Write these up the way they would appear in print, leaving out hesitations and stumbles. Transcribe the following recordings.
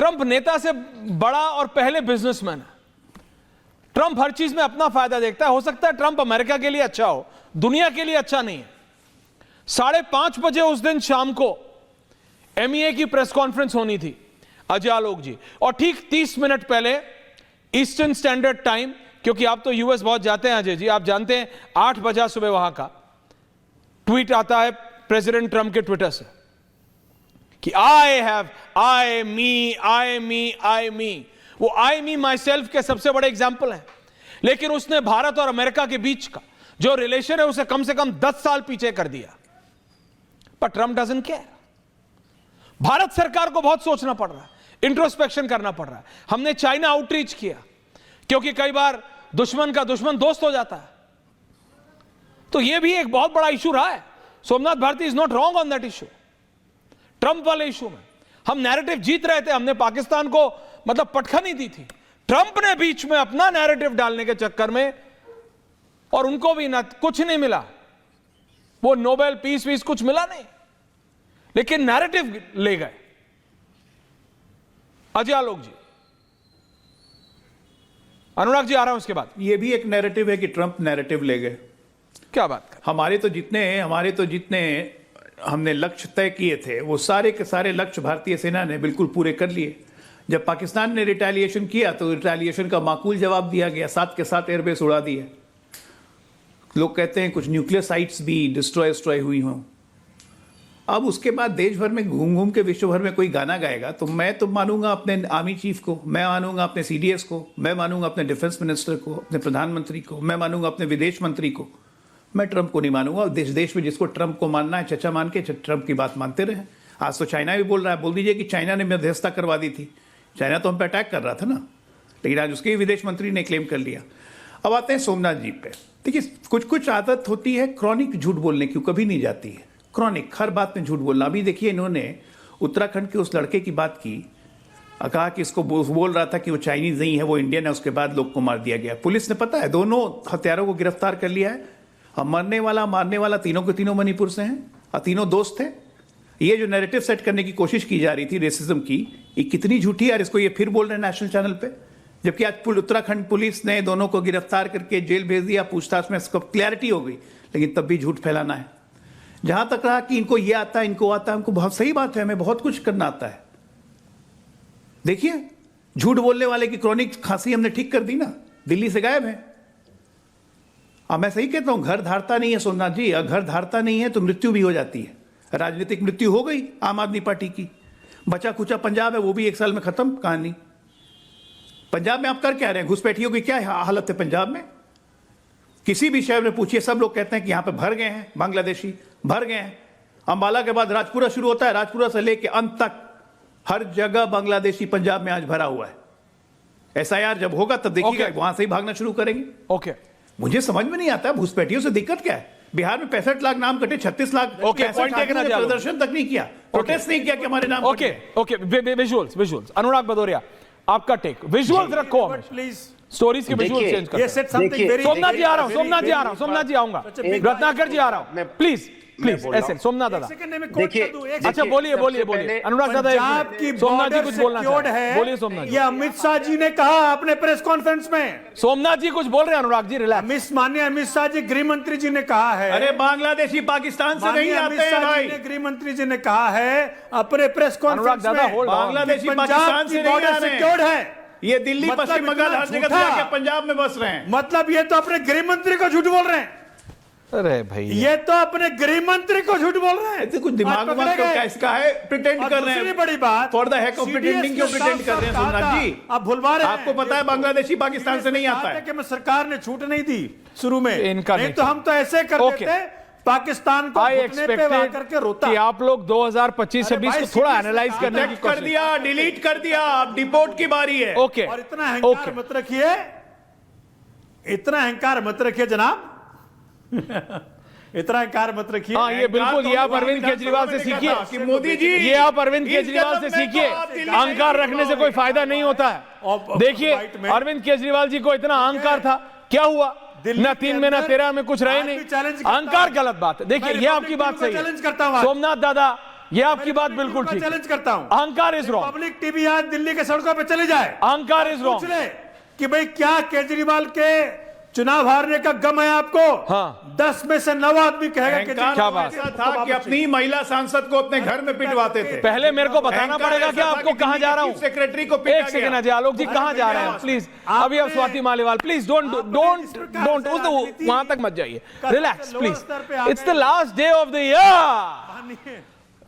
Trump नेता से बड़ा और पहले बिजनेसमैन है। ट्रंप हर चीज में अपना फायदा देखता है। हो सकता है ट्रंप अमेरिका के लिए अच्छा हो, दुनिया के लिए अच्छा नहीं है। 5:30 बजे उस दिन शाम को MEA की प्रेस कॉन्फ्रेंस होनी थी, अजय आलोक जी, और ठीक 30 मिनट पहले ईस्टर्न स्टैंडर्ड टाइम, क्योंकि आप तो यूएस बहुत जाते हैं अजय जी, आप जानते हैं 8 बजे सुबह वहां का ट्वीट आता है प्रेसिडेंट ट्रंप के ट्विटर से कि आई मी। वो आई मी माई सेल्फ के सबसे बड़े एग्जाम्पल हैं, लेकिन उसने भारत और अमेरिका के बीच का जो रिलेशन है उसे कम से कम 10 साल पीछे कर दिया। पर ट्रंप डजंट केयर। भारत सरकार को बहुत सोचना पड़ रहा है, इंट्रोस्पेक्शन करना पड़ रहा है। हमने चाइना आउटरीच किया, क्योंकि कई बार दुश्मन का दुश्मन दोस्त हो जाता है। तो यह भी एक बहुत बड़ा इशू रहा है। Somnath Bharti is not wrong on that issue. Trump वाले इशू में हम नैरेटिव जीत रहे थे, हमने पाकिस्तान को मतलब पटखनी दी थी। ट्रंप ने बीच में अपना नैरेटिव डालने के चक्कर में, और उनको भी ना कुछ नहीं मिला, वो नोबेल पीस वीस कुछ मिला नहीं, लेकिन नैरेटिव ले गए। अजय आलोक जी, अनुराग जी आ रहा हूं उसके बाद। ये भी एक नैरेटिव है कि ट्रंप नैरेटिव ले गए। क्या बात कर, हमारे तो जितने हमने लक्ष्य तय किए थे वो सारे के सारे लक्ष्य भारतीय सेना ने बिल्कुल पूरे कर लिए। जब पाकिस्तान ने रिटेलिएशन किया तो रिटेलिएशन का माकूल जवाब दिया गया, साथ के साथ एयरबेस उड़ा दिए। लोग कहते हैं कुछ न्यूक्लियर साइट्स भी डिस्ट्रॉय हुई हों। अब उसके बाद देश भर में घूम घूम के विश्व भर में कोई गाना गाएगा तो मैं तो मानूंगा अपने आर्मी चीफ को, मैं मानूंगा अपने CDS को, मैं मानूंगा अपने डिफेंस मिनिस्टर को, अपने प्रधानमंत्री को, मैं मानूंगा अपने विदेश मंत्री को। मैं ट्रंप को नहीं मानूंगा। देश में जिसको ट्रंप को मानना है चचा मान के ट्रंप की बात मानते रहे। आज तो चाइना भी बोल रहा है, बोल दीजिए कि चाइना ने मध्यस्थता करवा दी थी। चाइना तो हम पे अटैक कर रहा था ना, लेकिन आज उसके विदेश मंत्री ने क्लेम कर लिया। अब आते हैं सोमनाथ जी पे। देखिए, कुछ आदत होती है क्रॉनिक झूठ बोलने की, कभी नहीं जाती है। क्रॉनिक हर बात में झूठ बोलना। अभी देखिए, इन्होंने उत्तराखंड के उस लड़के की बात की, कहा कि इसको बोल रहा था कि वो चाइनीज नहीं है, वो इंडियन है। उसके बाद लोग को मार दिया गया। पुलिस ने पता है दोनों हत्यारों को गिरफ्तार कर लिया है। मरने वाला मारने वाला तीनों के तीनों मणिपुर से हैं और तीनों दोस्त थे। ये जो नैरेटिव सेट करने की कोशिश की जा रही थी रेसिज्म की, ये कितनी झूठी है। और इसको ये फिर बोल रहे हैं नेशनल चैनल पे, जबकि आज उत्तराखंड पुलिस ने दोनों को गिरफ्तार करके जेल भेज दिया। पूछताछ में इसको क्लैरिटी हो गई, लेकिन तब भी झूठ फैलाना है। जहां तक रहा कि इनको ये आता है, इनको आता है, हमको बहुत सही बात है, हमें बहुत कुछ करना आता है। देखिए, झूठ बोलने वाले की क्रॉनिक खांसी हमने ठीक कर दी ना, दिल्ली से गायब है। अब मैं सही कहता हूं, घर धारता नहीं है सोमनाथ जी। अगर घर धारता नहीं है तो मृत्यु भी हो जाती है। राजनीतिक मृत्यु हो गई आम आदमी पार्टी की। बचा कुचा पंजाब है, वो भी 1 साल में खत्म कहानी। पंजाब में आप कर क्या रहे हैं? घुसपैठियों की क्या हालत है पंजाब में? किसी भी शहर में पूछिए, सब लोग कहते हैं कि यहां पे भर गए हैं, बांग्लादेशी भर गए हैं। अंबाला के बाद राजपुरा शुरू होता है, राजपुरा से लेके अंत तक हर जगह बांग्लादेशी पंजाब में आज भरा हुआ है। SIR जब होगा तब देखिएगा, वहां से ही भागना शुरू करेंगे। ओके, मुझे समझ में नहीं आता घुसपैठियों से दिक्कत क्या है। बिहार में 65 लाख नाम कटे, 36 लाख प्रदर्शन तक नहीं किया, प्रोटेस्ट नहीं किया कि हमारे नाम। Okay, visuals. अनुराग भदौरिया, आपका टेक। विजुअल्स रखो प्लीज, स्टोरीज के विजुअल्स चेंज कर। सोमनाथ जी आ रहा हूं, सोमनाथ जी आऊंगा, रत्नाकर जी आ रहा हूं, प्लीज ऐसे। सोमनाथ दादा देखिए, अच्छा बोलिए अनुराग दादा। सोमनाथ जी कुछ बोलना है, बोलिए सोमनाथ। ये अमित शाह जी ने कहा अपने प्रेस कॉन्फ्रेंस में। सोमनाथ जी कुछ बोल रहे हैं, अनुराग जी रिलैक्स। माननीय अमित शाह जी गृह मंत्री जी ने कहा है, अरे बांग्लादेशी पाकिस्तान से नहीं आते हैं भाई। गृह मंत्री जी ने कहा है अपने प्रेस कॉन्फ्रेंस में, बांग्लादेशी पाकिस्तान से नहीं आ रहे हैं। ये दिल्ली पश्चिम बंगाल हर जगह पंजाब में बस रहे हैं। मतलब ये तो अपने गृह मंत्री को झूठ बोल रहे हैं। अरे भाई, ये तो अपने गृह मंत्री को झूठ बोल रहे हैं। कुछ दिमाग में कैसा है, प्रिटेंड कर रहे हैं। बड़ी बात, for the heck of pretending क्यों प्रिटेंड कर रहे हैं सोमनाथ जी? आप भुलवा रहे हैं। आपको पता है बांग्लादेशी पाकिस्तान से नहीं आता है कि सरकार ने छूट नहीं दी शुरू में, इनका नहीं तो हम तो ऐसे करते थे। पाकिस्तान को घुटने पे आकर के रोता कि आप लोग 2025-26 को थोड़ा एनालाइज करने की कर दिया, डिलीट कर दिया। अब डिपोर्ट की बारी है। ओके, और इतना अहंकार मत रखिए, इतना अहंकार मत रखिए जनाब। इतना अहंकार मत रखिए। हाँ, ये बिल्कुल, ये आप अरविंद केजरीवाल से सीखिए मोदी जी। ये आप अरविंद केजरीवाल से सीखिए। अहंकार रखने से कोई फायदा नहीं होता है। देखिए, अरविंद केजरीवाल जी को इतना अहंकार था, क्या हुआ? न 3 में न 13 में कुछ रहे नहीं। अहंकार गलत बात है। देखिए, ये आपकी बात सही है सोमनाथ दादा। ये आपकी बात बिल्कुल ठीक है। चैलेंज करता हूं, अहंकार इज रॉन्ग, पब्लिक टीवी आज दिल्ली के सड़कों पे चले जाए, अहंकार इज पूछ रॉन्ग। ले कि भाई क्या केजरीवाल के चुनाव हारने का गम है आपको? हाँ। 10 में से 9 आदमी कहेगा कि अहंकार क्या बात ऐसा था कि अपनी महिला सांसद को अपने घर में पिटवाते थे। पहले मेरे को बताना अहंकार पड़ेगा कि ऐसा था आपको कि कहां जा रहा हूं। चीफ सेक्रेटरी को पिटा एक सेकंड गया। अजय आलोक जी, कहां जा रहे हैं प्लीज? अभी आप स्वाति मालीवाल प्लीज डोंट वहां तक मत जाइए, relax please. It's the last day of the year.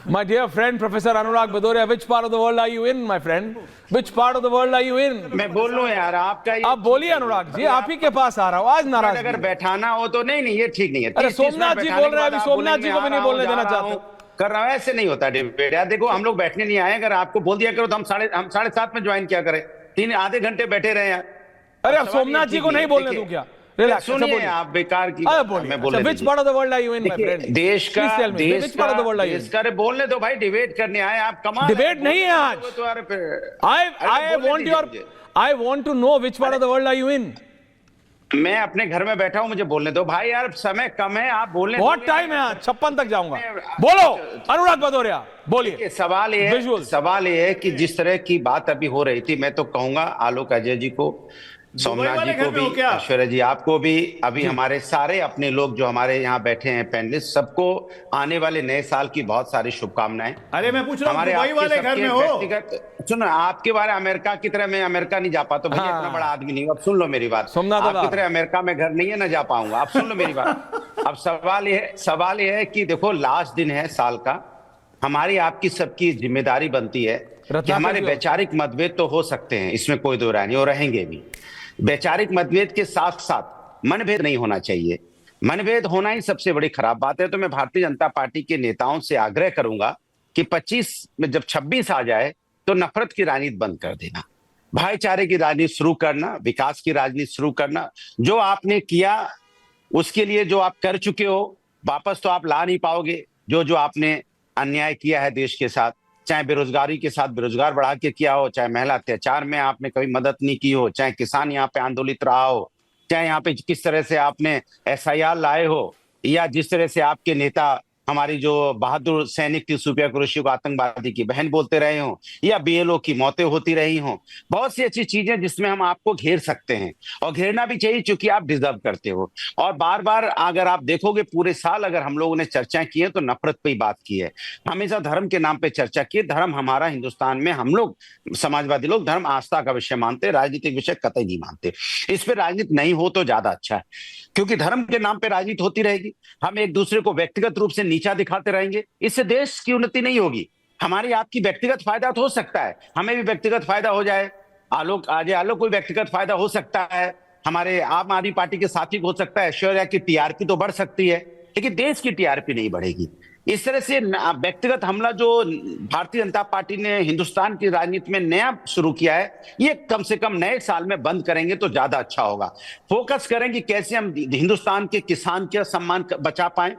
My dear friend, Professor Anurag Badoria, which part of the world are you in, my friend? Which part of the world are you in? मैं बोल लूं यार, आपका ये आप बोलिए अनुराग जी, आप ही के पास आ रहा हूँ आज नाराज। अगर बैठाना हो तो नहीं ये ठीक नहीं है। अरे 30 सोमनाथ मिनट जी बैठाने बोल रहे हैं, के अभी बाद आप सोमनाथ बोलेंगे, जी को भी नहीं आ रहा बोलने हूं, देना जा रहा चाहते। हूं, कर रहा हूं, ऐसे नहीं होता डिबेट यार। देखो हम लोग बैठने नहीं आए, अगर आपको बोल दिया करो तो हम 7:30 में ज्वाइन क्या करें, 3 आधे घंटे बैठे रहे यार। अरे अब सवाल ये सोमनाथ जी ठीक को नहीं बोलने देखिए, दूं क्या? रिलैक्स, सुनिए आप बेकार की अरे मैं बोलिए, बोलने which दीजिए। part of the world are you in, my देखिए, friend? देश का Please tell me, देश which part of the world are you in? का बोलने दो भाई, डिबेट करने आए आप, कमाल डिबेट नहीं है आज। तो यार फिर I want to know which part of the world are you in? मैं अपने घर में बैठा हूं, मुझे बोलने दो भाई यार, समय कम है, आप बोलने बहुत दोगे? टाइम है आज, 56 तक जाऊंगा। बोलो अनुराग भदौरिया, बोलिए। देखिए, सवाल ये है कि जिस तरह की बात अभी हो रही थी, मैं तो कहूंगा आलोक अजय जी को, सोमनाथ जी को भी, ऐश्वर्या जी आपको भी, अभी हमारे सारे अपने लोग जो हमारे यहाँ बैठे हैं पैनलिस्ट, सबको आने वाले नए साल की बहुत सारी शुभकामनाएं। अरे मैं पूछ रहा हूँ, हमारे दुबई वाले घर में हो? व्यक्तिगत सुनो, आपके बारे अमेरिका की तरह मैं अमेरिका नहीं जा पाता भैया, इतना बड़ा आदमी नहीं हूं। अब सुन लो मेरी बात, आपकी तरह अमेरिका में घर नहीं है, ना जा पाऊंगा। अब सुन लो मेरी बात। अब सवाल ये है कि देखो लास्ट दिन है साल का, हमारी आपकी सबकी जिम्मेदारी बनती है कि हमारे वैचारिक मतभेद तो हो सकते हैं, इसमें कोई दो राय नहीं, और रहेंगे भी। वैचारिक मतभेद के साथ साथ मनभेद नहीं होना चाहिए। मनभेद होना ही सबसे बड़ी खराब बात है। तो मैं भारतीय जनता पार्टी के नेताओं से आग्रह करूंगा कि 25 में जब 26 आ जाए तो नफरत की राजनीति बंद कर देना, भाईचारे की राजनीति शुरू करना, विकास की राजनीति शुरू करना। जो आपने किया उसके लिए जो आप कर चुके हो वापस तो आप ला नहीं पाओगे। जो आपने अन्याय किया है देश के साथ, चाहे बेरोजगारी के साथ बेरोजगार बढ़ा के किया हो, चाहे महिला अत्याचार में आपने कभी मदद नहीं की हो, चाहे किसान यहाँ पे आंदोलित रहा हो, चाहे यहाँ पे किस तरह से आपने SIR लाए हो, या जिस तरह से आपके नेता हमारी जो बहादुर सैनिक थी सुफिया कुरैशी को आतंकवादी की बहन बोलते रहे हो, या BLO की मौतें होती रही हो, बहुत सी अच्छी चीजें जिसमें हम आपको घेर सकते हैं, और घेरना भी चाहिए क्योंकि आप डिजर्व करते हो। और बार बार अगर आप देखोगे पूरे साल अगर हम लोगों ने चर्चा की है तो नफरत पे ही बात की है, हमेशा धर्म के नाम पे चर्चा की है। धर्म हमारा हिंदुस्तान में, हम लोग समाजवादी लोग धर्म आस्था का विषय मानते, राजनीतिक विषय कतई नहीं मानते। इस पे राजनीति नहीं हो तो ज्यादा अच्छा है, क्योंकि धर्म के नाम पे राजनीति होती रहेगी, हम एक दूसरे को व्यक्तिगत रूप से नीचा दिखाते रहेंगे, इससे देश की उन्नति नहीं होगी। हमारी आपकी व्यक्तिगत फायदा तो हो सकता है, हमें भी व्यक्तिगत फायदा हो जाए, आलोक को व्यक्तिगत फायदा हो सकता है, हमारे आम आदमी पार्टी के साथी को हो सकता है, ऐश्वर्या की TRP तो बढ़ सकती है, लेकिन देश की TRP नहीं बढ़ेगी। इस तरह से व्यक्तिगत हमला जो भारतीय जनता पार्टी ने हिंदुस्तान की राजनीति में नया शुरू किया है, ये कम से कम नए साल में बंद करेंगे तो ज्यादा अच्छा होगा। फोकस करेंगे कैसे हम हिंदुस्तान के किसान के सम्मान बचा पाए,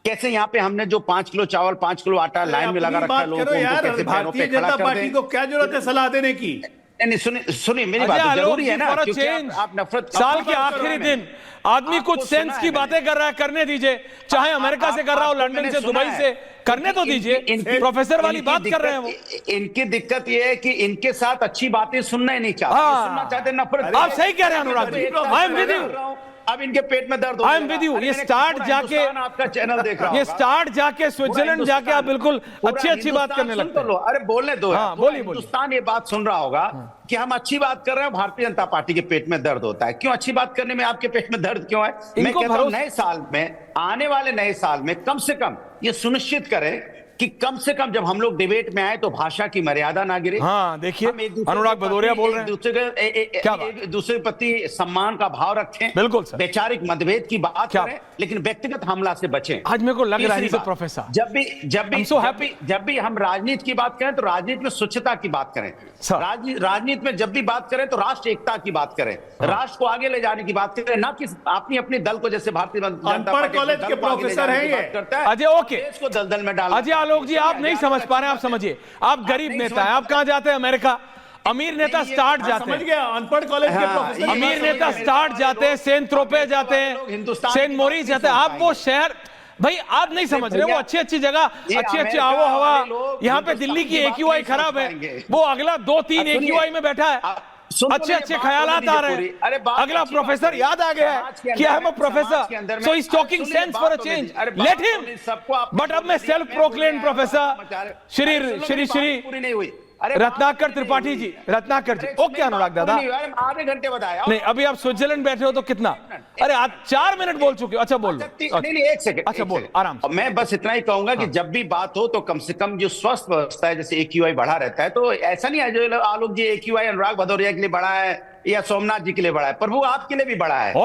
कैसे यहाँ पे हमने जो 5 किलो चावल 5 किलो आटा लाइन में लगा रखा है लोगों को, कैसे पैरों पे खड़ा कर दें। पार्टी को क्या जरूरत है सलाह देने की? नहीं सुनिए मेरी बात, जरूरी है ना, क्योंकि आप नफरत, साल के आखिरी दिन आदमी कुछ सेंस की बातें कर रहा है, करने दीजिए, चाहे अमेरिका से कर रहा हो, लंदन से, दुबई से, करने तो दीजिए। प्रोफेसर वाली बात कर रहे हैं वो। इनकी दिक्कत ये है कि इनके साथ अच्छी बातें सुनना ही नहीं चाहते, सुनना चाहते नफरत। आप सही कह रहे हैं Anurag ji, I am with you. अब इनके पेट में दर्द हो, आई एम विद यू। ये स्टार्ट जाके आपका चैनल देख रहा हूं, ये स्टार्ट जाके स्विट्जरलैंड जाके आप बिल्कुल अच्छी बात करने लगते हैं। अरे बोलने दो, बोलिए। हिंदुस्तान ये बात सुन रहा होगा कि हम अच्छी बात कर रहे हैं, भारतीय जनता पार्टी के पेट में दर्द होता है। क्यों अच्छी बात करने में आपके पेट में दर्द क्यों है? मैं कहता हूं नए साल में, आने वाले नए साल में कम से कम ये सुनिश्चित करें कि कम से कम जब हम लोग डिबेट में आए तो भाषा की मर्यादा ना गिरे। हाँ देखिए, अनुराग भदौरिया बोल रहे हैं, एक दूसरे के प्रति सम्मान का भाव रखें, बिल्कुल सर, वैचारिक मतभेद की बात करें, लेकिन व्यक्तिगत हमला से बचें। आज मेरे को लग रहा है प्रोफेसर, जब भी हम राजनीति की बात करें तो राजनीति में स्वच्छता की बात करें, राजनीति में जब भी बात करें तो राष्ट्र एकता की बात करें, राष्ट्र को आगे ले जाने की बात करें, ना कि अपनी दल को, जैसे भारतीय जनता पार्टी कॉलेज के प्रोफेसर हैं करता है, अजय ओके, देश को दलदल में डाल। अजय आलोक जी आप नहीं समझ पा रहे हैं, आप समझिए, आप गरीब नेता हैं, आप कहां जाते हैं? अमेरिका। अमीर नेता स्टार्ट जाते हैं, अनपढ़ कॉलेज के प्रोफेसर, अमीर नेता स्टार्ट जाते हैं, सेंट ट्रोपे जाते हैं, सेंट मोरिस जाते हैं। आप वो शहर, भाई आप नहीं समझ रहे, वो अच्छी अच्छी जगह, अच्छी अच्छी आबो हवा, यहाँ पे दिल्ली की AQI खराब है, वो अगला 2-3 AQI में बैठा है, अच्छे अच्छे ख्यालात आ रहे हैं, अगला प्रोफेसर याद आ गया है कि I am a professor, so is talking sense for a change, let him. But अब मैं self proclaimed professor Shri Ratnakar Tripathi ji, Ratnakar ji, okay Anurag दादा, आधे घंटे बताया नहीं अभी आप स्विट्जरलैंड बैठे हो तो कितना, अरे आप 4 मिनट बोल चुके हो, अच्छा बोल नहीं 1 सेकंड, अच्छा बोल आराम से। मैं बस इतना ही कहूंगा कि जब भी बात हो तो कम से कम जो स्वस्थ व्यवस्था है, जैसे AQI बढ़ा रहता है, तो ऐसा नहीं है जो आलोक जी AQI अनुराग भदौरिया के लिए बढ़ा है या सोमनाथ जी के लिए बढ़ा है, प्रभु आपके लिए भी बढ़ा है।